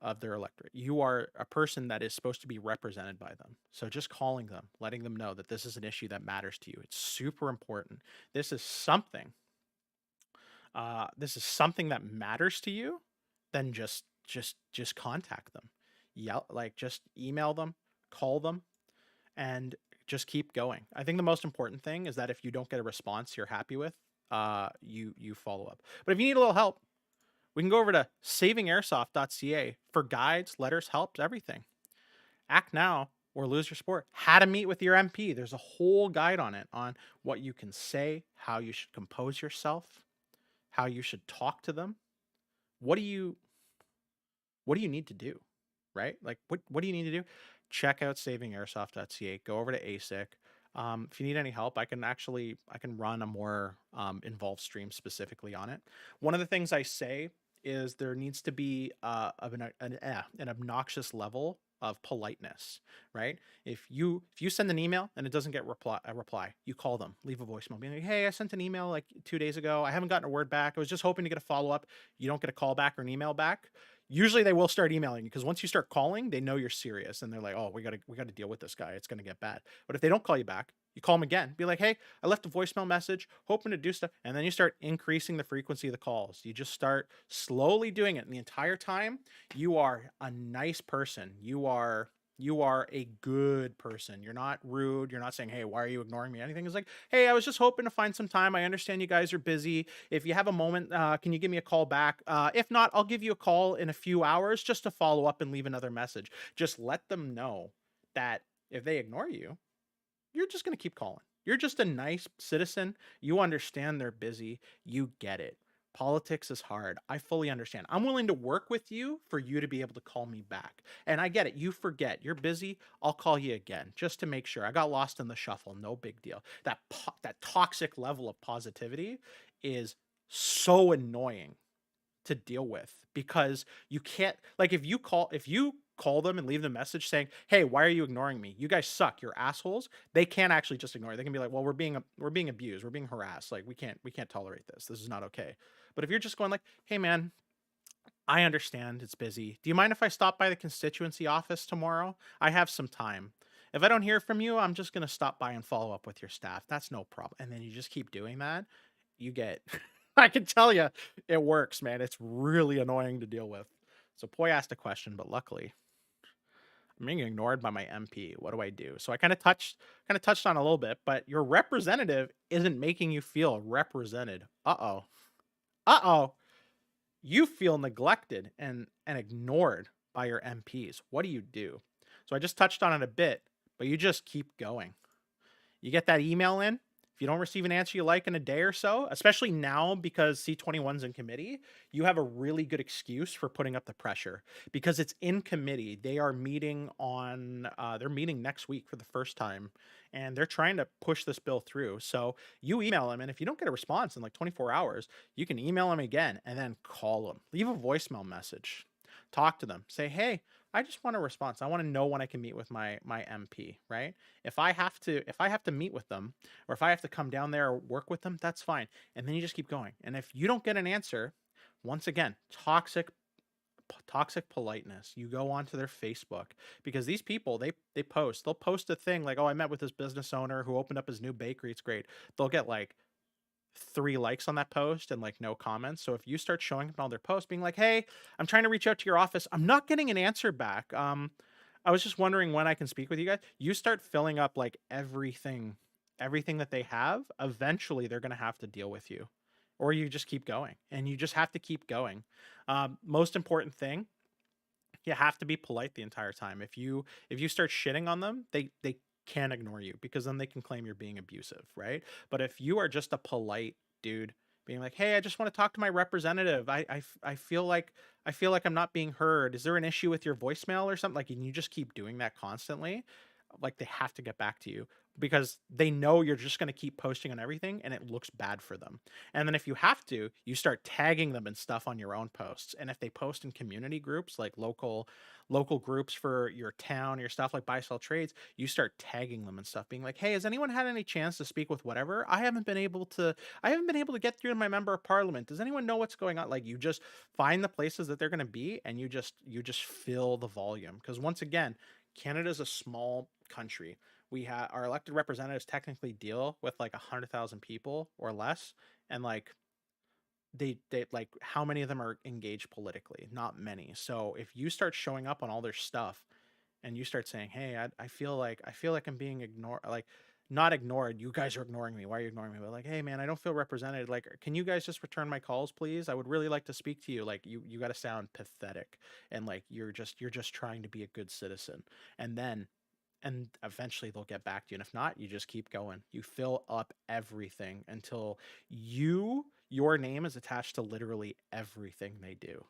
of their electorate. You are a person that is supposed to be represented by them. So just calling them, letting them know that this is an issue that matters to you. It's super important. This is something. This is something that matters to you. Then just contact them. Yell, like, just email them, call them, and just keep going. I think the most important thing is that if you don't get a response you're happy with, you follow up. But if you need a little help, we can go over to savingairsoft.ca for guides, letters, helps, everything. Act now or lose your sport. How to meet with your MP. There's a whole guide on it, on what you can say, how you should compose yourself, how you should talk to them. What do you need to do? Right? Like, what do you need to do? Check out savingairsoft.ca. Go over to ASIC. If you need any help, I can run a more involved stream specifically on it. One of the things I say is there needs to be an obnoxious level of politeness, right? If you send an email and it doesn't get a reply, you call them, leave a voicemail, be like, hey, I sent an email like 2 days ago. I haven't gotten a word back. I was just hoping to get a follow up. You don't get a call back or an email back. Usually they will start emailing you, because once you start calling, they know you're serious, and they're like, oh, we gotta deal with this guy. It's gonna get bad. But if they don't call you back, you call them again. Be like, hey, I left a voicemail message, hoping to do stuff. And then you start increasing the frequency of the calls. You just start slowly doing it. And the entire time, you are a nice person. You are a good person. You're not rude. You're not saying, hey, why are you ignoring me? Anything. Is like, hey, I was just hoping to find some time. I understand you guys are busy. If you have a moment, can you give me a call back? If not, I'll give you a call in a few hours just to follow up and leave another message. Just let them know that if they ignore you, you're just going to keep calling. You're just a nice citizen. You understand they're busy. You get it. Politics is hard. I fully understand. I'm willing to work with you for you to be able to call me back. And I get it. You forget. You're busy. I'll call you again just to make sure. I got lost in the shuffle. No big deal. That toxic level of positivity is so annoying to deal with, because you can't, like, if you call them and leave them a message saying, hey, why are you ignoring me? You guys suck. You're assholes. They can't actually just ignore it. They can be like, well, we're being abused. We're being harassed. Like, we can't tolerate this. This is not okay. But if you're just going like, hey man, I understand it's busy. Do you mind if I stop by the constituency office tomorrow? I have some time. If I don't hear from you, I'm just going to stop by and follow up with your staff. That's no problem. And then you just keep doing that. You get, I can tell you, it works, man. It's really annoying to deal with. So Poi asked a question, but luckily I'm being ignored by my MP. What do I do? So I kind of touched on a little bit, but your representative isn't making you feel represented. Uh-oh. Uh-oh. You feel neglected and ignored by your MPs. What do you do? So I just touched on it a bit, but you just keep going. You get that email in. If you don't receive an answer you like in a day or so, especially now because C-21's in committee, you have a really good excuse for putting up the pressure, because it's in committee. They are meeting they're meeting next week for the first time, and they're trying to push this bill through. So you email them, and if you don't get a response in like 24 hours, you can email them again and then call them. Leave a voicemail message. Talk to them. Say, hey, I just want a response. I want to know when I can meet with my MP, right? If I have to meet with them, or if I have to come down there or work with them, that's fine. And then you just keep going. And if you don't get an answer, once again, toxic politeness. You go onto their Facebook, because these people, they'll post a thing like, oh, I met with this business owner who opened up his new bakery, it's great. They'll get like 3 likes on that post and like no comments. So if you start showing up on all their posts being like, hey, I'm trying to reach out to your office, I'm not getting an answer back, I was just wondering when I can speak with you guys, you start filling up like everything that they have, eventually they're going to have to deal with you, or you just keep going, and you just have to keep going. Most important thing, you have to be polite the entire time. If you start shitting on them, they can ignore you, because then they can claim you're being abusive, right? But if you are just a polite dude being like, "Hey, I just want to talk to my representative. I feel like I'm not being heard. Is there an issue with your voicemail or something?" Like, and you just keep doing that constantly, like they have to get back to you, because they know you're just going to keep posting on everything and it looks bad for them. And then if you have to, you start tagging them and stuff on your own posts. And if they post in community groups, like local groups for your town, your stuff like buy sell trades, you start tagging them and stuff being like, hey, has anyone had any chance to speak with whatever? I haven't been able to get through to my member of parliament. Does anyone know what's going on? Like, you just find the places that they're going to be, and you just fill the volume, because once again, Canada's a small country. We have our elected representatives technically deal with like 100,000 people or less, and like they like, how many of them are engaged politically? Not many. So if you start showing up on all their stuff and you start saying, "Hey, I feel like I'm being ignored," like, not ignored. You guys are ignoring me. Why are you ignoring me? But like, "Hey, man, I don't feel represented. Like, can you guys just return my calls, please? I would really like to speak to you." Like, you got to sound pathetic, and like you're just trying to be a good citizen, and then and eventually they'll get back to you. And if not, you just keep going. You fill up everything until your name is attached to literally everything they do.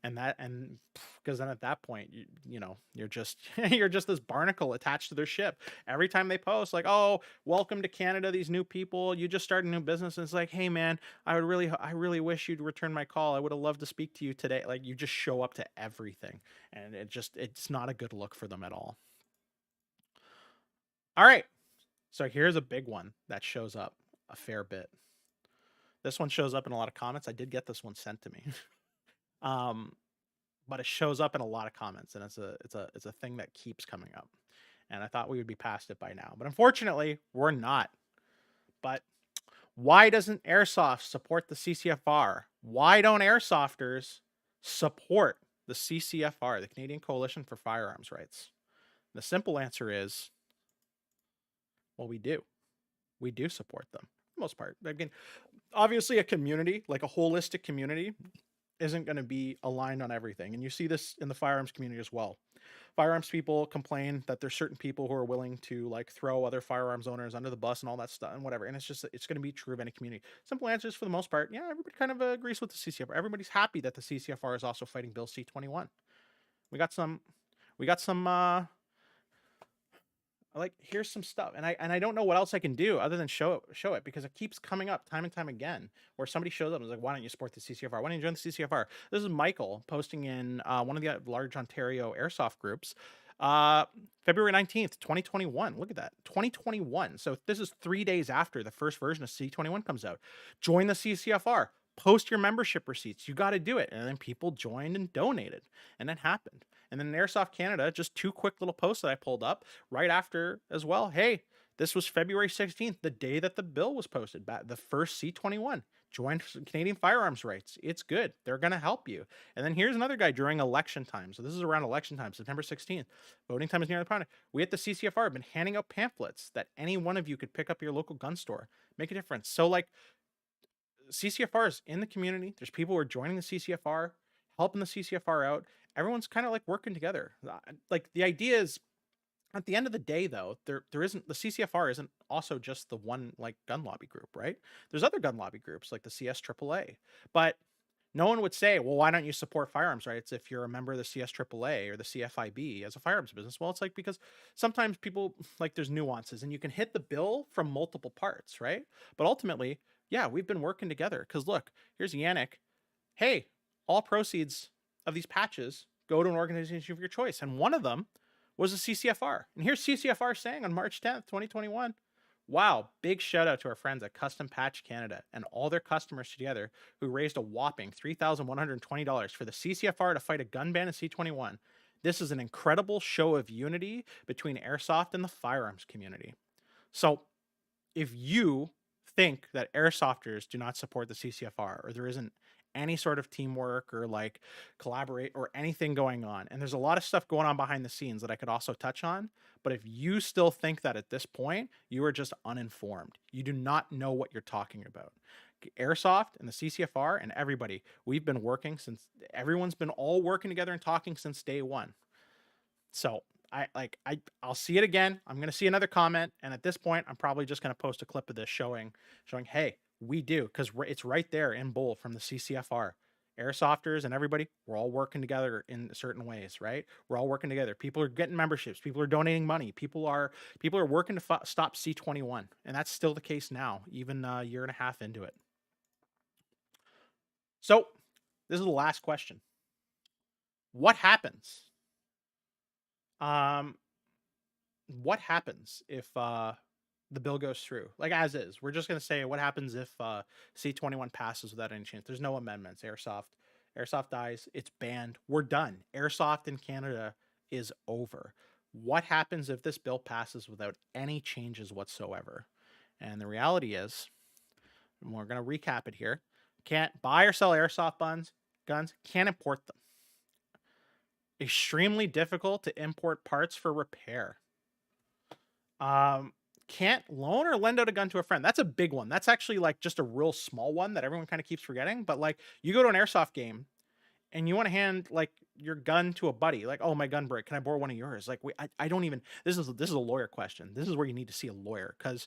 And because then at that point, you're just you're just this barnacle attached to their ship. Every time they post like, "Oh, welcome to Canada, these new people, you just started a new business," and it's like, "Hey, man, I really wish you'd return my call. I would have loved to speak to you today." Like, you just show up to everything, and it's not a good look for them at all. All right. So here's a big one that shows up a fair bit. This one shows up in a lot of comments. I did get this one sent to me. um, but it shows up in a lot of comments, and it's a thing that keeps coming up. And I thought we would be past it by now, but unfortunately, we're not. But why doesn't Airsoft support the CCFR? Why don't airsofters support the CCFR, the Canadian Coalition for Firearms Rights? The simple answer is, well, we do. We do support them for the most part. Again, obviously, a community, like a holistic community, isn't going to be aligned on everything. And you see this in the firearms community as well. Firearms people complain that there's certain people who are willing to like throw other firearms owners under the bus and all that stuff and whatever. And it's going to be true of any community. Simple answer is, for the most part, yeah, everybody kind of agrees with the CCFR. Everybody's happy that the CCFR is also fighting Bill C-21. We got some, we got some, like, here's some stuff, and I don't know what else I can do other than show it, because it keeps coming up time and time again, where somebody shows up and is like, "Why don't you support the CCFR? Why don't you join the CCFR?" This is Michael posting in one of the large Ontario airsoft groups, uh, February 19th, 2021. Look at that, 2021. So this is 3 days after the first version of C-21 comes out. Join the CCFR. Post your membership receipts. You got to do it. And then people joined and donated, and it happened. And then in Airsoft Canada, just two quick little posts that I pulled up right after as well. Hey, this was February 16th, the day that the bill was posted, the first C-21. Join Canadian Firearms Rights. It's good. They're going to help you. And then here's another guy during election time. So this is around election time, September 16th. Voting time is near the corner. We at the CCFR have been handing out pamphlets that any one of you could pick up at your local gun store. Make a difference. So, like, CCFR is in the community. There's people who are joining the CCFR, helping the CCFR out. Everyone's kind of like working together. Like, the idea is, at the end of the day, though, there isn't, the CCFR isn't also just the one like gun lobby group, right? There's other gun lobby groups like the CS AAA, but no one would say, "Well, why don't you support firearms rights if you're a member of the CS AAA or the CFIB as a firearms business?" Well, it's like, because sometimes people, like, there's nuances, and you can hit the bill from multiple parts, right? But ultimately, yeah, we've been working together, because look, here's Yannick. Hey, all proceeds of these patches go to an organization of your choice. And one of them was the CCFR. And here's CCFR saying on March 10th, 2021, wow, big shout out to our friends at Custom Patch Canada and all their customers together who raised a whopping $3,120 for the CCFR to fight a gun ban in C-21. This is an incredible show of unity between airsoft and the firearms community. So if you think that airsofters do not support the CCFR or there isn't any sort of teamwork or like collaborate or anything going on, and there's a lot of stuff going on behind the scenes that I could also touch on, but if you still think that at this point, you are just uninformed. You do not know what you're talking about. Airsoft and the CCFR and everybody, we've been working since everyone's been all working together and talking since day one. So I'll see it again. I'm gonna see another comment, and at this point, I'm probably just gonna post a clip of this showing, hey, we do, because it's right there in bold from the CCFR. Airsofters and everybody, we're all working together in certain ways, right? We're all working together. People are getting memberships. People are donating money. People are working to stop C-21, and that's still the case now, even a year and a half into it. So this is the last question. What happens? What happens if the bill goes through, like as is? We're just going to say what happens if C-21 passes without any change. There's no amendments. Airsoft dies. It's banned. We're done. Airsoft in Canada is over. What happens if this bill passes without any changes whatsoever? And the reality is, and we're going to recap it here, can't buy or sell airsoft guns, can't import them. Extremely difficult to import parts for repair. Can't loan or lend out a gun to a friend. That's a big one. That's actually like just a real small one that everyone kind of keeps forgetting. But like, you go to an airsoft game and you want to hand like your gun to a buddy, like, oh, my gun break, can I borrow one of yours? Like, I don't even. This is a lawyer question. This is where you need to see a lawyer, because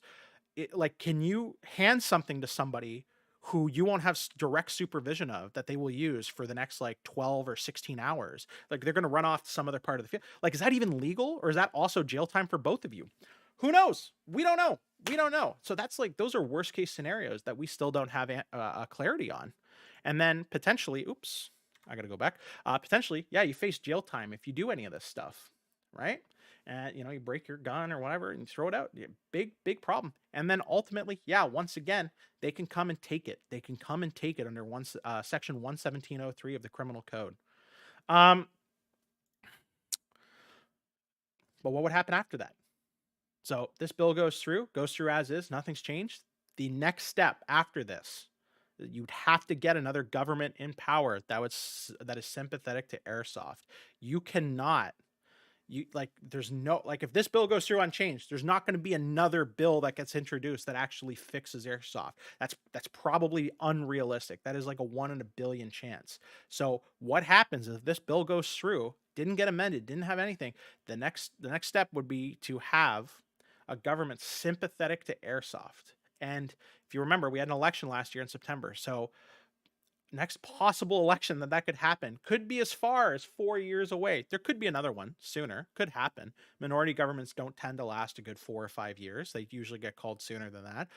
like, can you hand something to somebody who you won't have direct supervision of that they will use for the next like 12 or 16 hours? Like, they're going to run off to some other part of the field. Like, is that even legal, or is that also jail time for both of you? Who knows? We don't know. We don't know. So that's like, those are worst case scenarios that we still don't have clarity on. And then potentially, oops, I got to go back. Potentially, yeah, you face jail time if you do any of this stuff, right? And you break your gun or whatever and you throw it out. Big problem. And then ultimately, yeah, once again, they can come and take it. They can come and take it under section 11703 of the criminal code. But what would happen after that? So this bill goes through as is, nothing's changed. The next step after this, you'd have to get another government in power that is sympathetic to airsoft. You cannot, there's no, like, if this bill goes through unchanged, there's not going to be another bill that gets introduced that actually fixes airsoft. That's probably unrealistic. That is like a 1 in a billion chance. So what happens if this bill goes through, didn't get amended, didn't have anything? The next step would be to have a government sympathetic to airsoft. And if you remember, we had an election last year in September. So next possible election that could happen could be as far as 4 years away. There could be another one sooner, could happen. Minority governments don't tend to last a good 4 or 5 years. They usually get called sooner than that.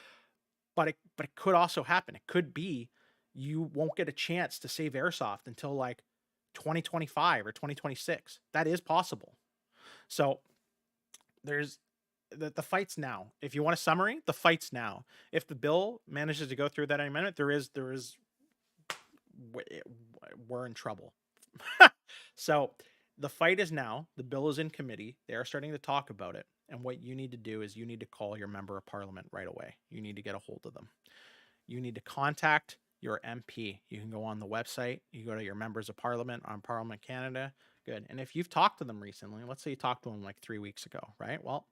But it could also happen. It could be you won't get a chance to save airsoft until like 2025 or 2026. That is possible. So there's the fight's now. If you want a summary, the fight's now. If the bill manages to go through that amendment, we're in trouble. So the fight is now. The bill is in committee. They are starting to talk about it. And what you need to do is you need to call your member of parliament right away. You need to get a hold of them. You need to contact your MP. You can go on the website. You go to your members of parliament on Parliament Canada. Good. And if you've talked to them recently, let's say you talked to them like 3 weeks ago, right? Well,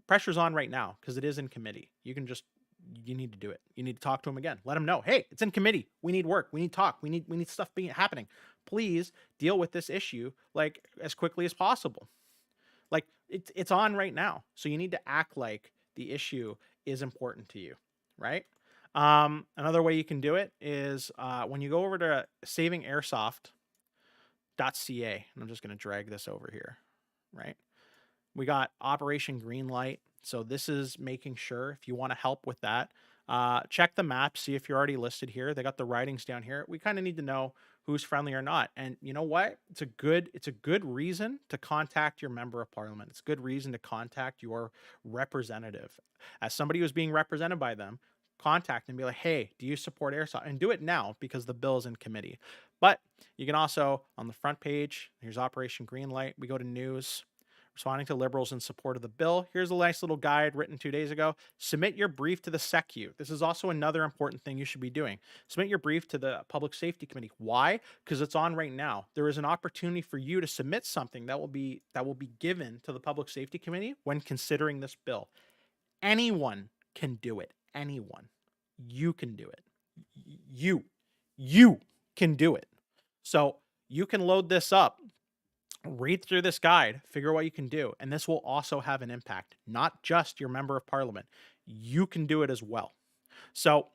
pressure's on right now because it is in committee. You need to do it. You need to talk to them again. Let them know, hey, it's in committee. We need work. We need talk. We need stuff happening. Please deal with this issue like as quickly as possible. Like it's on right now. So you need to act like the issue is important to you, right? Another way you can do it is when you go over to savingairsoft.ca, and I'm just going to drag this over here, right? We got Operation Greenlight. So this is making sure, if you want to help with that, check the map, see if you're already listed here. They got the ridings down here. We kind of need to know who's friendly or not. And you know what? It's a good reason to contact your member of parliament. It's a good reason to contact your representative. As somebody who's being represented by them, contact and be like, hey, do you support airsoft? And do it now because the bill is in committee. But you can also, on the front page, here's Operation Greenlight. We go to news, responding to liberals in support of the bill. Here's a nice little guide written 2 days ago. Submit your brief to the SecU. This is also another important thing you should be doing. Submit your brief to the Public Safety Committee. Why? Because it's on right now. There is an opportunity for you to submit something that will be given to the Public Safety Committee when considering this bill. Anyone can do it. Anyone. You can do it. You can do it. So you can load this up, read through this guide, figure what you can do, and this will also have an impact, not just your member of parliament. You can do it as well. So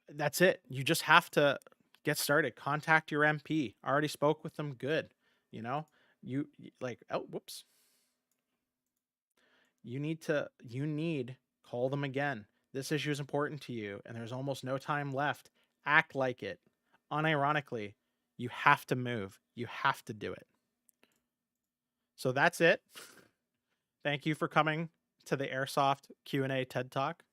that's it. You just have to get started. Contact your MP. I already spoke with them. Good. You know, oh, whoops. You need call them again. This issue is important to you and there's almost no time left. Act like it. Unironically, you have to move. You have to do it. So that's it. Thank you for coming to the Airsoft Q&A TED Talk.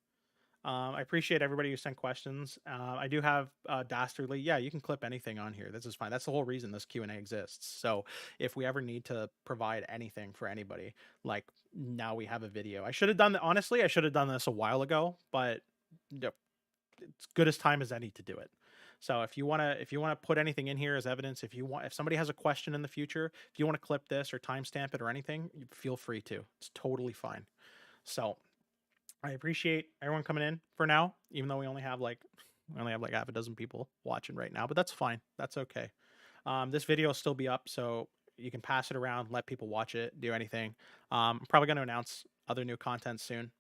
I appreciate everybody who sent questions. I do have Dastardly. Yeah, you can clip anything on here. This is fine. That's the whole reason this Q&A exists. So if we ever need to provide anything for anybody, like now we have a video. I should have done, honestly, I should have done this a while ago, but it's good as time as any to do it. So if you want to put anything in here as evidence, if somebody has a question in the future, if you want to clip this or timestamp it or anything, feel free to. It's totally fine. So I appreciate everyone coming in for now, even though we only have like half a dozen people watching right now, but that's fine. That's okay. This video will still be up, so you can pass it around, let people watch it, do anything. I'm probably going to announce other new content soon.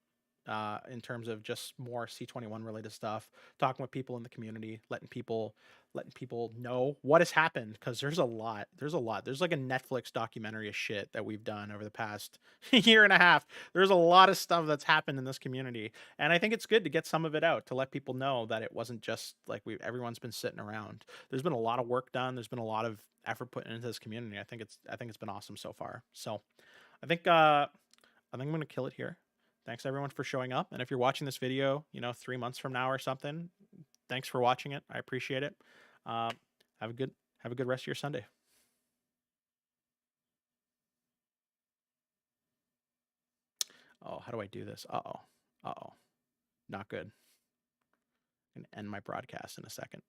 In terms of just more C-21 related stuff, talking with people in the community, letting people know what has happened, because there's a lot. There's like a Netflix documentary of shit that we've done over the past year and a half. There's a lot of stuff that's happened in this community, and I think it's good to get some of it out to let people know that it wasn't just like everyone's been sitting around. There's been a lot of work done. There's been a lot of effort put into this community. I think it's been awesome so far. So I think I'm going to kill it here. Thanks everyone for showing up. And if you're watching this video, 3 months from now or something, thanks for watching it. I appreciate it. Have a good rest of your Sunday. Oh, how do I do this? Uh-oh. Not good. I'm going to end my broadcast in a second.